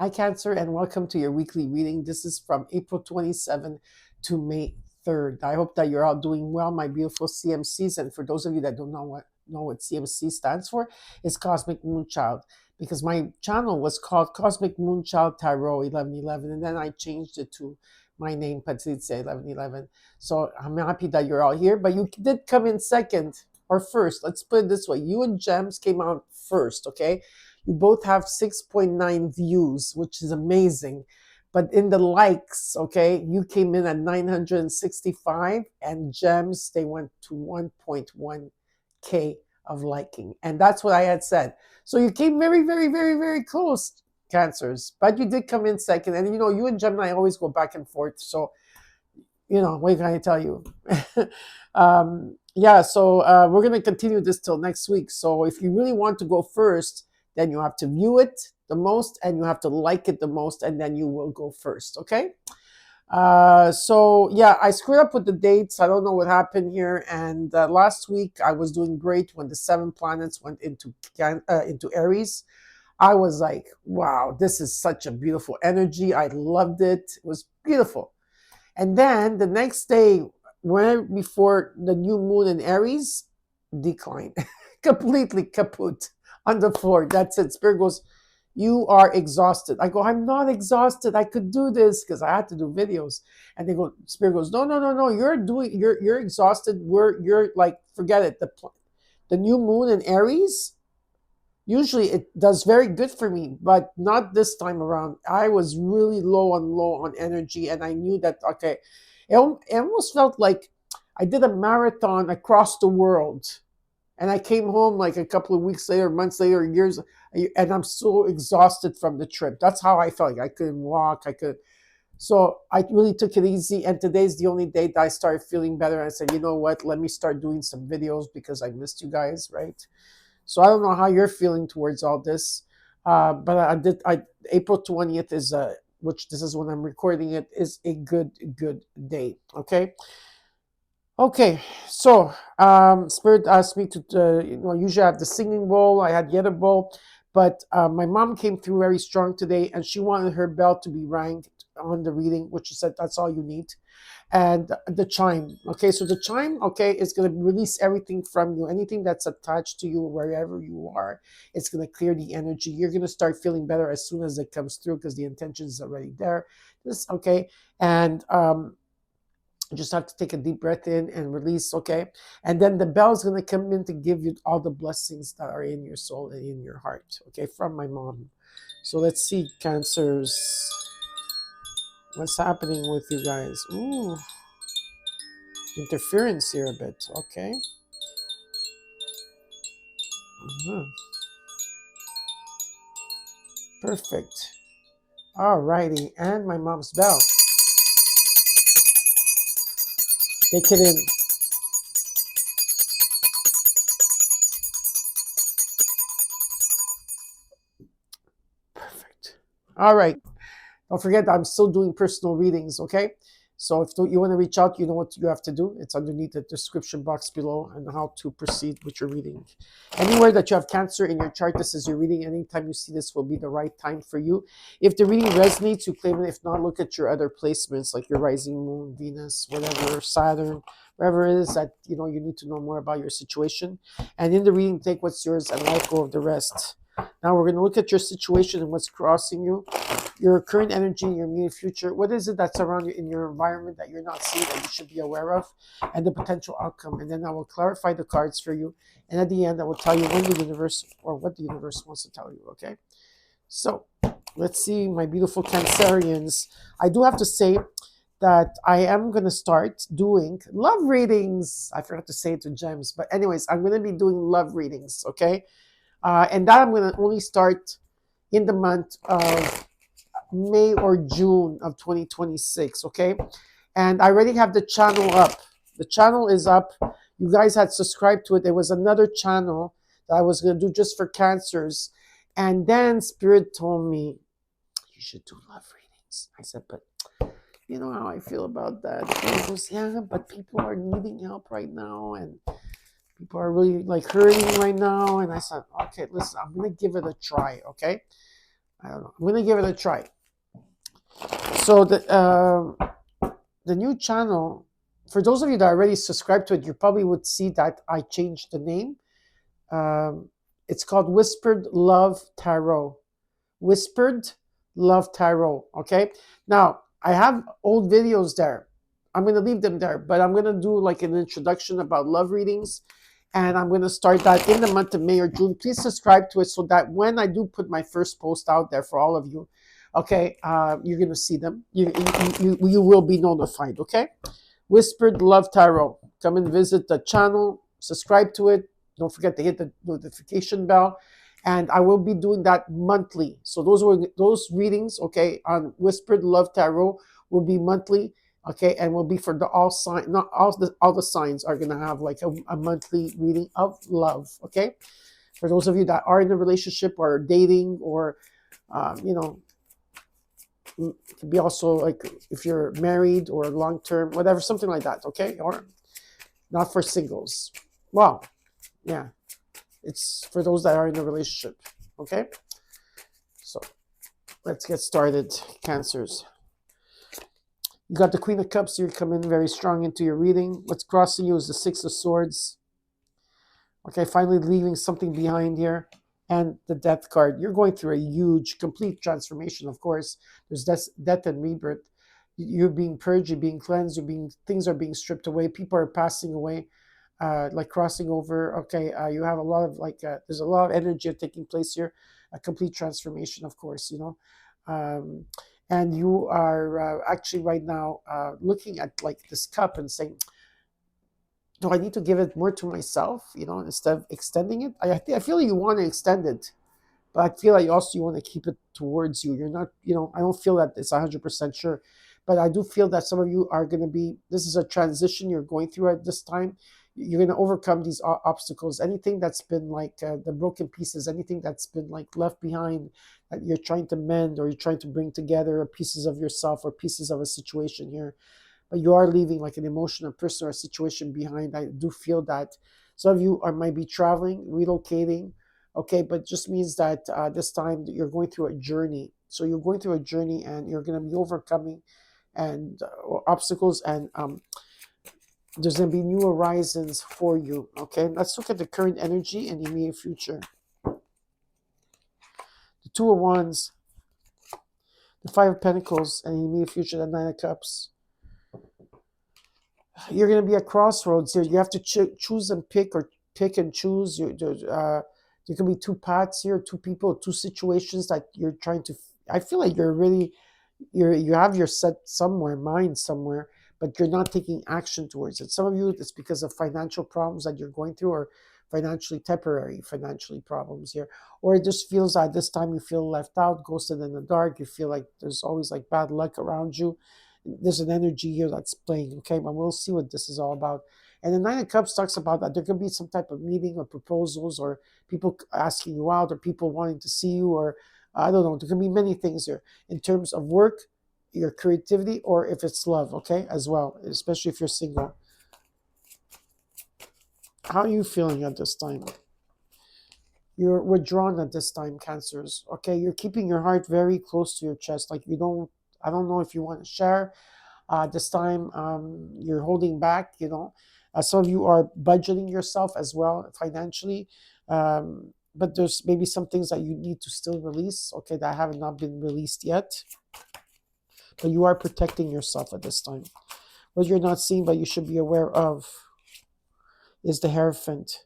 Hi, Cancer, and welcome to your weekly reading. This is from April 27 to May 3rd. I hope that you're all doing well, my beautiful CMCs. And for those of you that don't know what CMC stands for, it's Cosmic Moonchild. Because my channel was called Cosmic Moonchild Tarot 1111, and then I changed it to my name, Patrizia 1111. So I'm happy that you're all here, but you did come in second or first. Let's put it this way. You and Gems came out first, okay? You both have 6.9 views, which is amazing. But in the likes, okay, you came in at 965, and Gems, they went to 1.1K of liking. And that's what I had said. So you came very, very, very, very close, Cancers. But you did come in second. And you and Gemini always go back and forth. So, what can I tell you? So we're going to continue this till next week. So if you really want to go first, then you have to view it the most and you have to like it the most, and then you will go first, okay? I screwed up with the dates. I don't know what happened here. And last week I was doing great when the 7 planets went into Aries. I was like, wow, this is such a beautiful energy. I loved it. It was beautiful. And then the next day, right before the new moon in Aries, decline, completely kaput on the floor. That's it. Spirit goes, you are exhausted. I go, I'm not exhausted. I could do this because I had to do videos. And they go, Spirit goes, no. You're exhausted. You're like, forget it. The new moon in Aries, usually it does very good for me, but not this time around. I was really low on energy, and I knew that, okay, it almost felt like I did a marathon across the world, and I came home like a couple of weeks later, months later, years, and I'm so exhausted from the trip. That's how I felt. I couldn't walk. So I really took it easy, and today's the only day that I started feeling better. I said, you know what, let me start doing some videos because I missed you guys, right? So I don't know how you're feeling towards all this, but April 20th is which this is when I'm recording it, is a good day. Okay. Okay, so Spirit asked me to, usually I have the singing bowl, I had the other bowl, but my mom came through very strong today, and she wanted her bell to be rang on the reading, which she said that's all you need. And the chime, okay, so the chime, okay, is going to release everything from you, anything that's attached to you, wherever you are, it's going to clear the energy. You're going to start feeling better as soon as it comes through because the intention is already there. Okay, and you just have to take a deep breath in and release, okay? And then the bell is going to come in to give you all the blessings that are in your soul and in your heart, okay, from my mom. So let's see, Cancers. What's happening with you guys? Ooh, interference here a bit, okay? Perfect. Alrighty, and my mom's bell. Take it in. Perfect. All right. Don't forget, I'm still doing personal readings, okay? So if you want to reach out, you know what you have to do. It's underneath the description box below and how to proceed with your reading. Anywhere that you have Cancer in your chart, this is your reading. Anytime you see this will be the right time for you. If the reading resonates, you claim it. If not, look at your other placements like your rising moon, Venus, whatever, Saturn, wherever it is that you need to know more about your situation. And in the reading, take what's yours and let go of the rest. Now we're going to look at your situation and what's crossing you, your current energy, your immediate future. What is it that's around you in your environment that you're not seeing that you should be aware of, and the potential outcome. And then I will clarify the cards for you. And at the end, I will tell you when the universe, or what the universe wants to tell you, okay? So let's see, my beautiful Cancerians. I do have to say that I am going to start doing love readings. I forgot to say it to Gems. But anyways, I'm going to be doing love readings, okay? And that I'm going to only start in the month of May or June of 2026, okay? And I already have the channel up. The channel is up. You guys had subscribed to it. There was another channel that I was going to do just for Cancers. And then Spirit told me, you should do love readings. I said, but you know how I feel about that. And he goes, yeah, but people are needing help right now. And people are really like hurting right now. And I said, okay, listen, I'm going to give it a try, okay? I don't know. I'm gonna give it a try. So the new channel, for those of you that already subscribed to it, you probably would see that I changed the name. Um, it's called Whispered Love Tarot. Whispered Love Tarot. Okay. Now I have old videos there. I'm gonna leave them there, but I'm gonna do like an introduction about love readings, and I'm gonna start that in the month of May or June. Please subscribe to it so that when I do put my first post out there for all of you, okay, you're gonna see them. You will be notified. Okay. Whispered Love Tarot. Come and visit the channel. Subscribe to it. Don't forget to hit the notification bell, and I will be doing that monthly. So those readings, okay, on Whispered Love Tarot will be monthly, okay, and will be for the all sign. Not all the signs are gonna have like a monthly reading of love, okay. For those of you that are in a relationship or dating or, you know, it could be also like if you're married or long term, whatever, something like that, okay, or not for singles. Well, yeah. It's for those that are in a relationship. Okay? So let's get started. Cancers. You got the Queen of Cups. You come in very strong into your reading. What's crossing you is the Six of Swords. Okay, finally leaving something behind here. And the Death card. You're going through a huge, complete transformation, of course. There's death and rebirth. You're being purged, you're being cleansed, things are being stripped away. People are passing away. Like crossing over. Okay, you have a lot of there's a lot of energy taking place here, a complete transformation, of course, you know, and you are actually right now looking at like this cup and saying, do I need to give it more to myself, you know, instead of extending it? I feel like you want to extend it, but I feel like also you want to keep it towards you. You're not, you know, I don't feel that it's 100% sure, but I do feel that some of you are going to be, this is a transition you're going through at this time. You're going to overcome these obstacles. Anything that's been like the broken pieces, anything that's been like left behind that you're trying to mend or you're trying to bring together pieces of yourself or pieces of a situation here, but you are leaving like an emotional person or situation behind. I do feel that some of you might be traveling, relocating, okay, but just means that this time you're going through a journey. So you're going through a journey and you're going to be overcoming and obstacles, and there's going to be new horizons for you, okay? Let's look at the current energy and the immediate future. The Two of Wands, the Five of Pentacles, and the immediate future, the Nine of Cups. You're going to be at crossroads here. You have to choose and pick, or pick and choose. There can be two paths here, two people, two situations that you're trying to. I feel like you're really, you have your set somewhere, mind somewhere, but you're not taking action towards it. Some of you, it's because of financial problems that you're going through, or temporary financially problems here, or it just feels like this time you feel left out, ghosted in the dark. You feel like there's always like bad luck around you. There's an energy here that's playing, okay? But we'll see what this is all about. And the Nine of Cups talks about that there could be some type of meeting or proposals or people asking you out or people wanting to see you, or I don't know. There can be many things here in terms of work, your creativity, or if it's love, okay, as well, especially if you're single. How are you feeling at this time? You're withdrawn at this time, Cancers, okay? You're keeping your heart very close to your chest. Like you don't, I don't know if you want to share. This time, you're holding back, you know. Some of you are budgeting yourself as well financially. But there's maybe some things that you need to still release, okay, that have not been released yet. But you are protecting yourself at this time. What you're not seeing, but you should be aware of, is the Hierophant.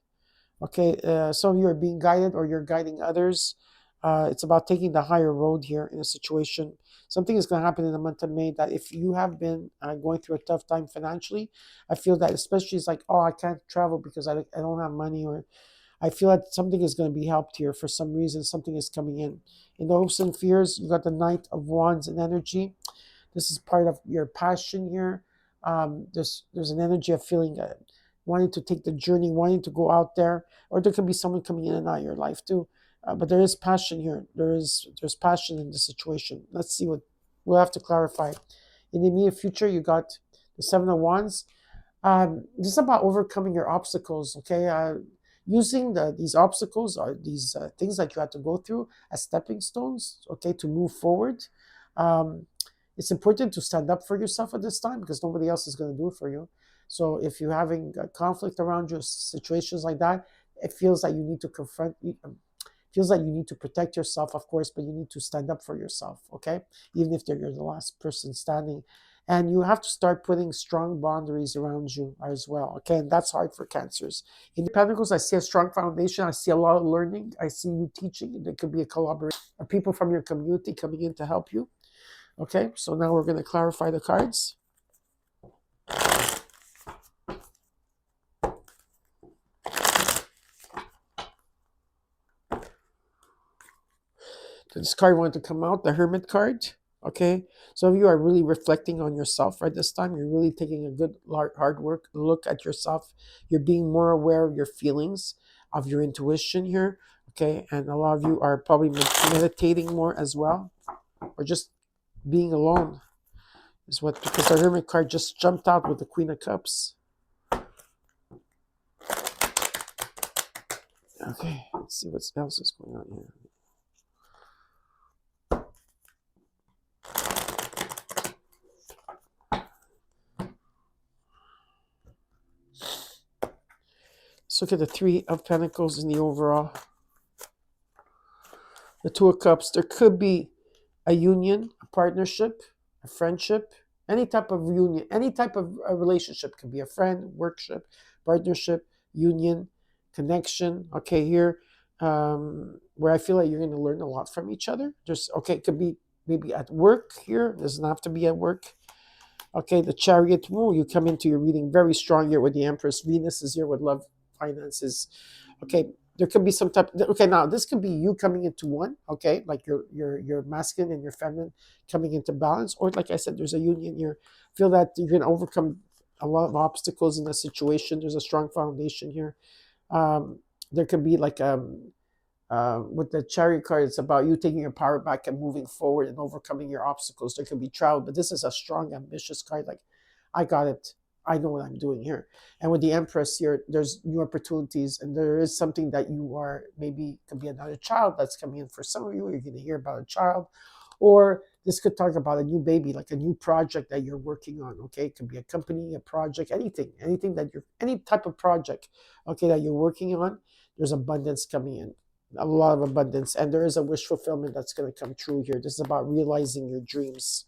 Okay, some of you are being guided or you're guiding others. It's about taking the higher road here in a situation. Something is going to happen in the month of May that if you have been going through a tough time financially, I feel that especially it's like, oh, I can't travel because I don't have money, or I feel that something is going to be helped here for some reason. Something is coming in. In the hopes and fears, you got the Knight of Wands and energy. This is part of your passion here. There's an energy of feeling wanting to take the journey, wanting to go out there, or there could be someone coming in and out of your life too. But there is passion here. There's passion in the situation. Let's see what we'll have to clarify. In the immediate future, you got the Seven of Wands. This is about overcoming your obstacles. Okay, using these obstacles or these things that you have to go through as stepping stones, okay, to move forward. Um, it's important to stand up for yourself at this time because nobody else is going to do it for you. So if you're having conflict around you, situations like that, it feels like you need to confront. Feels like you need to protect yourself, of course, but you need to stand up for yourself, okay? Even if you're the last person standing. And you have to start putting strong boundaries around you as well, okay? And that's hard for cancers. In the Pentacles, I see a strong foundation. I see a lot of learning. I see you teaching. There could be a collaboration of people from your community coming in to help you, okay? So now we're going to clarify the cards. This card wanted to come out, the Hermit card. Okay, some of you are really reflecting on yourself right this time. You're really taking a good hard work look at yourself. You're being more aware of your feelings, of your intuition here. Okay, and a lot of you are probably meditating more as well, or just being alone is what, because the Hermit card just jumped out with the Queen of Cups. Okay, let's see what else is going on here. Let's look at the Three of Pentacles in the overall. The Two of Cups. There could be a union, a partnership, a friendship, any type of union, any type of a relationship. Could be a friend, workship, partnership, union, connection. Okay, here, where I feel like you're going to learn a lot from each other. Just, okay, it could be maybe at work here. It doesn't have to be at work. Okay, the Chariot. Ooh, you come into your reading very strong here with the Empress. Venus is here with love, finances. Okay, there could be some type. Okay, now this could be you coming into one. Okay, like your masculine and your feminine coming into balance, or like I said, there's a union here. Feel that you're going to overcome a lot of obstacles in the situation. There's a strong foundation here. There could be like with the Chariot card, it's about you taking your power back and moving forward and overcoming your obstacles. There could be travel, but this is a strong, ambitious card. Like, I got it. I know what I'm doing here. And with the Empress here, there's new opportunities, and there is something that you are, maybe could be another child that's coming in for some of you. You're going to hear about a child, or this could talk about a new baby, like a new project that you're working on. Okay, it could be a company, a project, anything that you're, any type of project, okay, that you're working on. There's abundance coming in, a lot of abundance, and there is a wish fulfillment that's going to come true here. This is about realizing your dreams,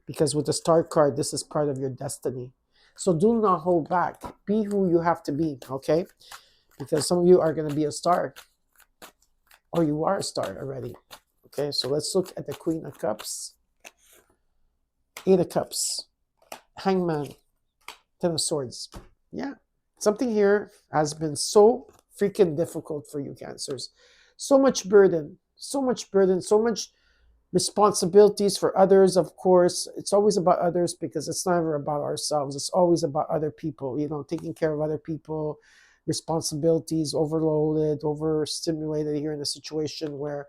because with the Star card, this is part of your destiny. So do not hold back. Be who you have to be, okay? Because some of you are going to be a star, or you are a star already. Okay, so let's look at the Queen of Cups, Eight of Cups, Hangman, Ten of Swords. Yeah, something here has been so freaking difficult for you, Cancers. So much burden, so much responsibilities for others. Of course, it's always about others because it's never about ourselves. It's always about other people, taking care of other people, responsibilities overloaded, overstimulated here in a situation where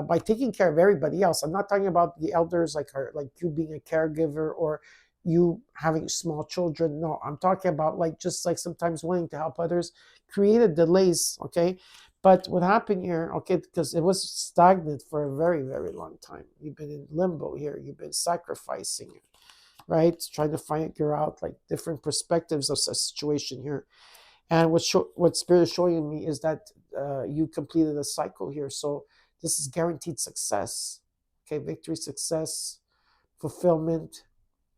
by taking care of everybody else. I'm not talking about the elders, like you being a caregiver or you having small children. No, I'm talking about just sometimes wanting to help others, created delays, okay? But what happened here, okay, because it was stagnant for a very, very long time. You've been in limbo here. You've been sacrificing, right? Trying to figure out different perspectives of a situation here. And what Spirit is showing me is that you completed a cycle here. So this is guaranteed success. Okay, victory, success, fulfillment.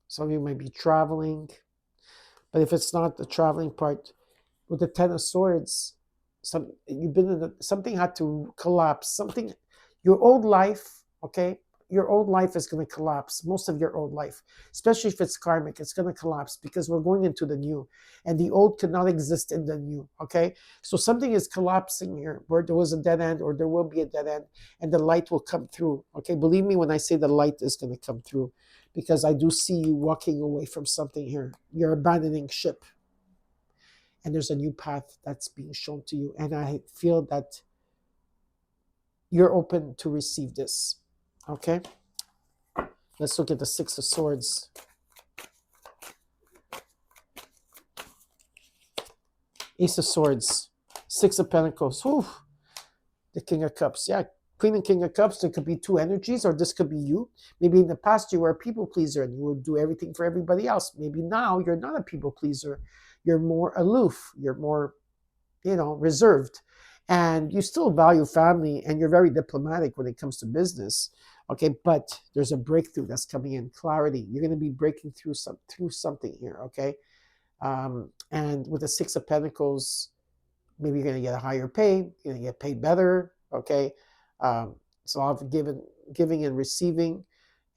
Some of you might be traveling. But if it's not the traveling part, with the Ten of Swords, something had to collapse. Your old life, okay? Your old life is going to collapse. Most of your old life, especially if it's karmic, it's going to collapse because we're going into the new, and the old could not exist in the new, okay? So something is collapsing here where there was a dead end, or there will be a dead end, and the light will come through, okay? Believe me when I say the light is going to come through, because I do see you walking away from something here. You're abandoning ship, and there's a new path that's being shown to you, and I feel that you're open to receive this. Okay, let's look at the Six of Swords. Ace of Swords. Six of Pentacles. Whew. The King of Cups. Yeah, Queen and King of Cups. There could be two energies, or this could be you. Maybe in the past you were a people pleaser and you would do everything for everybody else. Maybe now you're not a people pleaser. You're more aloof. You're more, reserved. And you still value family and you're very diplomatic when it comes to business. Okay, but there's a breakthrough that's coming in. Clarity. You're going to be breaking through something here. Okay, and with the Six of Pentacles, maybe you're going to get a higher pay. You're going to get paid better. Okay, so I've giving and receiving,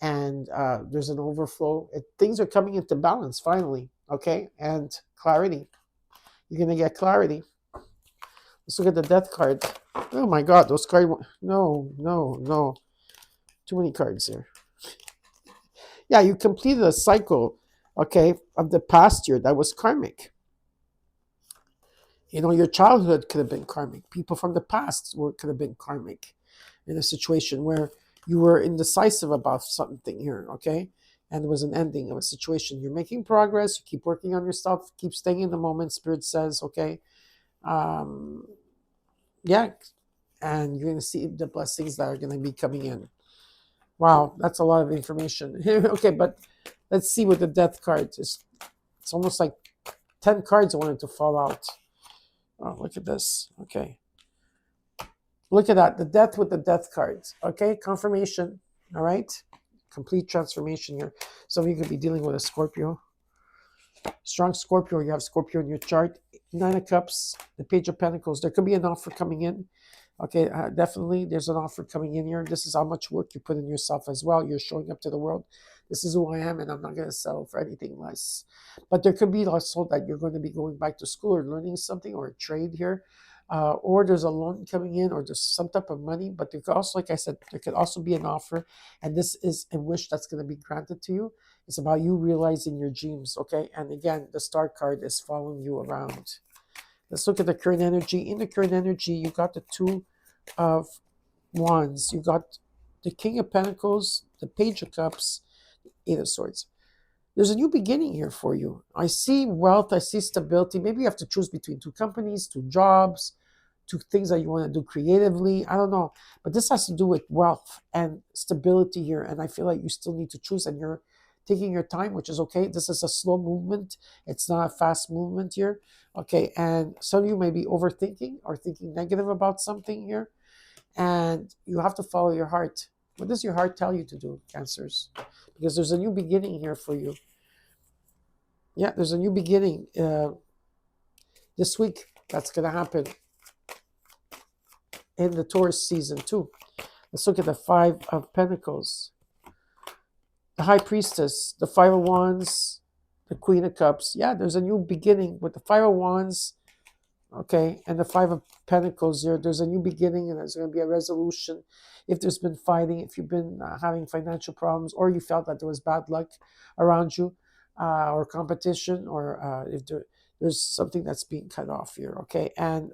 and there's an overflow. Things are coming into balance finally. Okay, and clarity. You're going to get clarity. Let's look at the Death card. Oh my God, those cards. No. Too many cards here. Yeah, you completed a cycle, okay, of the past year that was karmic. Your childhood could have been karmic. People from the past could have been karmic in a situation where you were indecisive about something here, okay? And there was an ending of a situation. You're making progress. You keep working on yourself. Keep staying in the moment. Spirit says, okay. Yeah, and you're going to see the blessings that are going to be coming in. Wow, that's a lot of information. Okay, but let's see what the Death card is. It's almost like 10 cards I wanted to fall out. Oh, look at this. Okay. Look at that. The Death with the Death cards. Okay, confirmation. All right. Complete transformation here. Some of you could be dealing with a Scorpio. Strong Scorpio. You have Scorpio in your chart. Nine of Cups. The Page of Pentacles. There could be an offer coming in. Okay, definitely there's an offer coming in here. This is how much work you put in yourself as well. You're showing up to the world. This is who I am, and I'm not going to settle for anything less. But there could be also that you're going to be going back to school or learning something or a trade here. Or there's a loan coming in, or there's some type of money. But there could also, like I said, there could also be an offer. And this is a wish that's going to be granted to you. It's about you realizing your dreams, okay? And again, the Star card is following you around. Let's look at the current energy. In the current energy, you got the Two of Wands. You got the King of Pentacles, the Page of Cups, Eight of Swords. There's a new beginning here for you. I see wealth. I see stability. Maybe you have to choose between two companies, two jobs, two things that you want to do creatively. I don't know. But this has to do with wealth and stability here. And I feel like you still need to choose, and you're taking your time, which is okay. This is a slow movement. It's not a fast movement here. Okay, and some of you may be overthinking or thinking negative about something here, and you have to follow your heart. What does your heart tell you to do, Cancers? Because there's a new beginning here for you. Yeah, there's a new beginning this week that's going to happen in the Taurus season too. Let's look at the Five of Pentacles, the High Priestess, the Five of Wands, the Queen of Cups. Yeah, there's a new beginning with the Five of Wands, okay, and the Five of Pentacles here. There's a new beginning, and there's going to be a resolution. If there's been fighting, if you've been having financial problems, or you felt that there was bad luck around you, or competition, or if there's something that's being cut off here, okay? And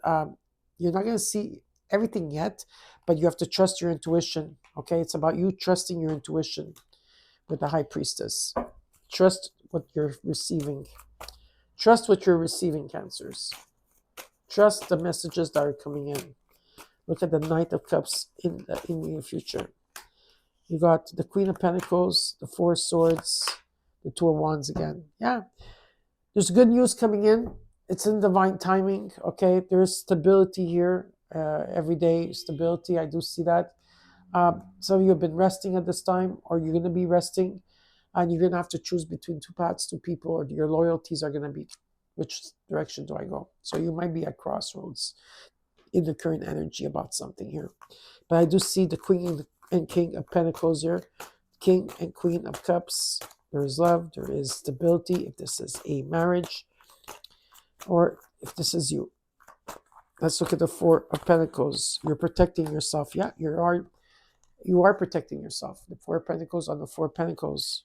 you're not going to see everything yet, but you have to trust your intuition, okay? It's about you trusting your intuition with the High Priestess. Trust what you're receiving. Trust what you're receiving, Cancers. Trust the messages that are coming in. Look at the Knight of Cups in your future. You got the Queen of Pentacles, the Four of Swords, the Two of Wands again. Yeah. There's good news coming in. It's in divine timing, okay? There's stability here. Every day, stability. I do see that. Some of you have been resting at this time, or you're going to be resting, and you're going to have to choose between two paths, two people, or your loyalties are going to be, which direction do I go? So you might be at crossroads in the current energy about something here. But I do see the Queen and King of Pentacles here, King and Queen of Cups. There is love, there is stability, if this is a marriage, or if this is you. Let's look at the Four of Pentacles. You're protecting yourself. Yeah, you are protecting yourself. The Four of Pentacles on the Four of Pentacles.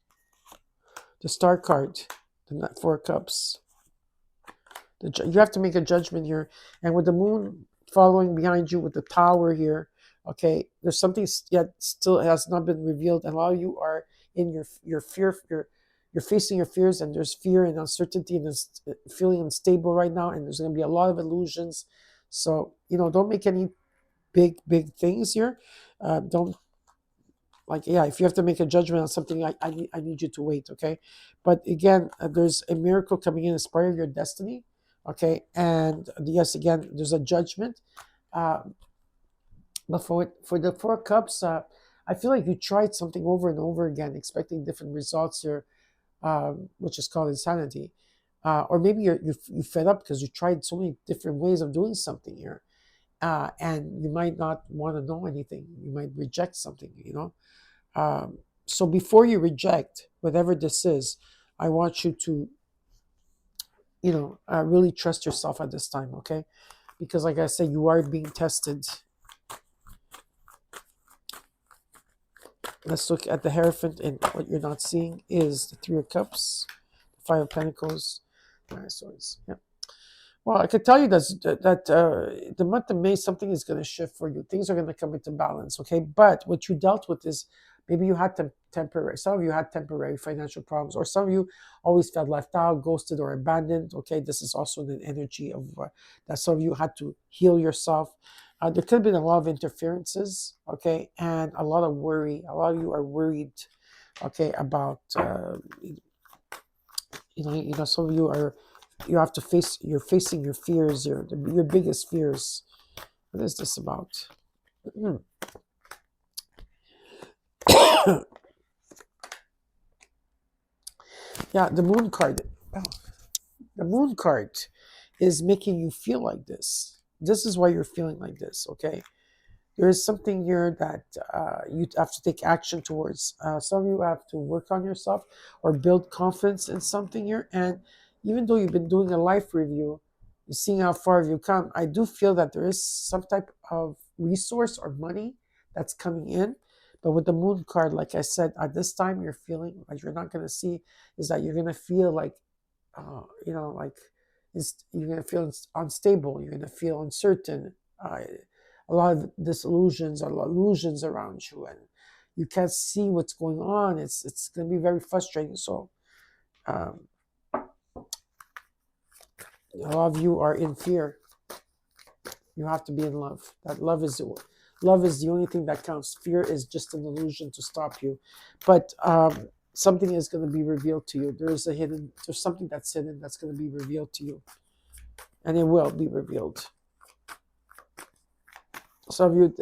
The Star card, the Four of Cups. You have to make a judgment here. And with the Moon following behind you with the Tower here, okay, there's something yet still has not been revealed. And a lot of you are in your fear. You're facing your fears, and there's fear and uncertainty, and it's feeling unstable right now. And there's going to be a lot of illusions. So, don't make any big things here. Don't, like, yeah, if you have to make a judgment on something, I need you to wait, okay? But again, there's a miracle coming in as part of your destiny, okay? And yes, again, there's a judgment. Uh, but for the four cups, I feel like you tried something over and over again, expecting different results here, which is called insanity. Or maybe you fed up because you tried so many different ways of doing something here, and you might not want to know anything. You might reject something. So before you reject whatever this is, I want you to, really trust yourself at this time, okay? Because, like I said, you are being tested. Let's look at the Hierophant, and what you're not seeing is the Three of Cups, Five of Pentacles, Nine of Swords. Yeah. Well, I could tell you that the month of May, something is going to shift for you. Things are going to come into balance, okay? But what you dealt with is maybe you had temporary. Some of you had temporary financial problems, or some of you always felt left out, ghosted, or abandoned. Okay, this is also the energy of that. Some of you had to heal yourself. There could have been a lot of interferences, okay, and a lot of worry. A lot of you are worried, okay, about some of you are, you're facing your fears, your biggest fears. What is this about? Yeah, the Moon card. Oh, the Moon card is making you feel like this. This is why you're feeling like this, okay? There is something here that you have to take action towards. Some of you have to work on yourself or build confidence in something here. And even though you've been doing a life review, you're seeing how far you've come, I do feel that there is some type of resource or money that's coming in. But with the Moon card, like I said, at this time, you're feeling like you're not going to see, is that you're going to feel like, like you're going to feel unstable, you're going to feel uncertain. A lot of disillusions, a lot of illusions around you, and you can't see what's going on. It's going to be very frustrating. So um, a lot of you are in fear. You have to be in love. That love is the only thing that counts. Fear is just an illusion to stop you. But something is going to be revealed to you. There's something that's hidden that's going to be revealed to you, and it will be revealed. Some of you,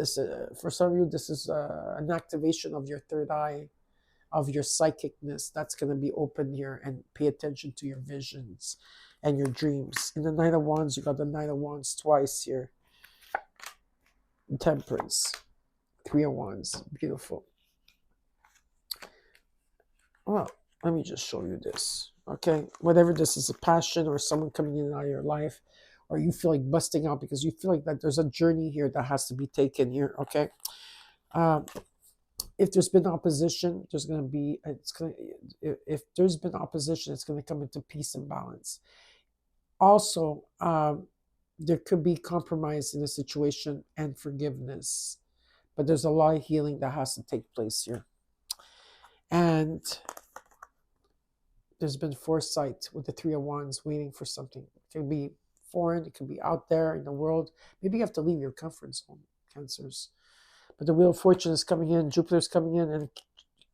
for some of you, this is an activation of your third eye, of your psychicness. That's going to be open here, and pay attention to your visions and your dreams. In the Knight of Wands, you got the Knight of Wands twice here. Temperance, Three of Wands, beautiful. Well, let me just show you this, okay? Whatever this is, a passion or someone coming in and out of your life, or you feel like busting out because you feel like that there's a journey here that has to be taken here, okay? If there's been opposition, if there's been opposition, it's going to come into peace and balance. Also, there could be compromise in the situation and forgiveness, but there's a lot of healing that has to take place here. And there's been foresight with the Three of Wands, waiting for something. It can be foreign, it can be out there in the world. Maybe you have to leave your comfort zone, Cancers. But the Wheel of Fortune is coming in, Jupiter's coming in, and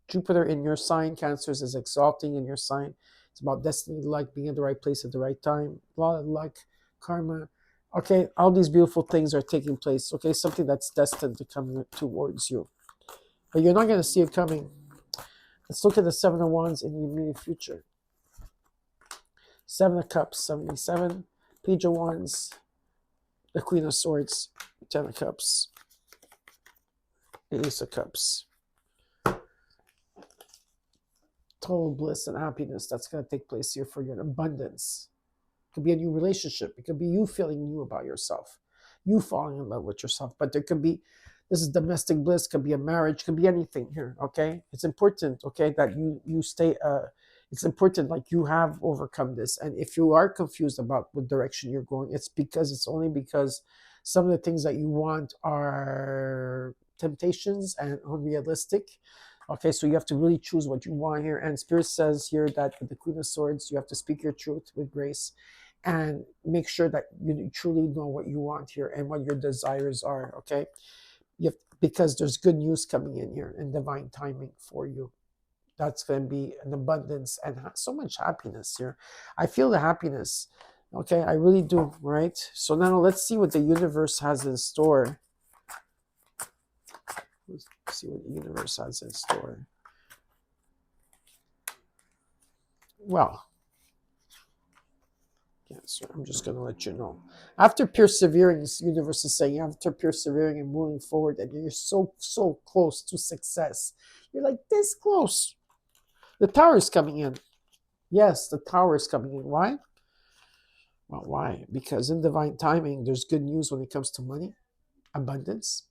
Jupiter in your sign, Cancers, is exalting in your sign. It's about destiny, luck, being at the right place at the right time. A lot of luck, karma. Okay, all these beautiful things are taking place. Okay, something that's destined to come towards you. But you're not going to see it coming. Let's look at the Seven of Wands in the immediate future. Seven of Cups, 77. Page of Wands, the Queen of Swords, Ten of Cups, the Ace of Cups. Total bliss and happiness that's going to take place here for your abundance. It could be a new relationship. It could be you feeling new about yourself, you falling in love with yourself. But there could be, this is domestic bliss, could be a marriage, could be anything here, okay? It's important, okay, that you stay, it's important, like, you have overcome this. And if you are confused about what direction you're going, it's only because some of the things that you want are temptations and unrealistic. Okay, so you have to really choose what you want here. And Spirit says here that with the Queen of Swords, you have to speak your truth with grace. and make sure that you truly know what you want here and what your desires are, okay? Because there's good news coming in here and divine timing for you. That's going to be an abundance and so much happiness here. I feel the happiness, okay? I really do, right? So now let's see what the universe has in store. Let's see what the universe has in store. Well, Cancer, I'm just going to let you know. After persevering, this universe is saying, after persevering and moving forward, and you're so close to success. You're like this close. The tower is coming in. Yes, the tower is coming in. Why? Well, why? Because in divine timing, there's good news when it comes to money, abundance,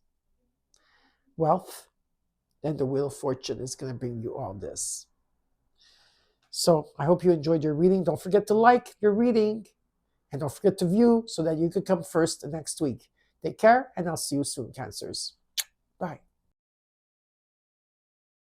wealth, and the wheel of fortune is going to bring you all this. So I hope you enjoyed your reading. Don't forget to like your reading. And don't forget to view so that you can come first next week. Take care, and I'll see you soon, Cancers. Bye.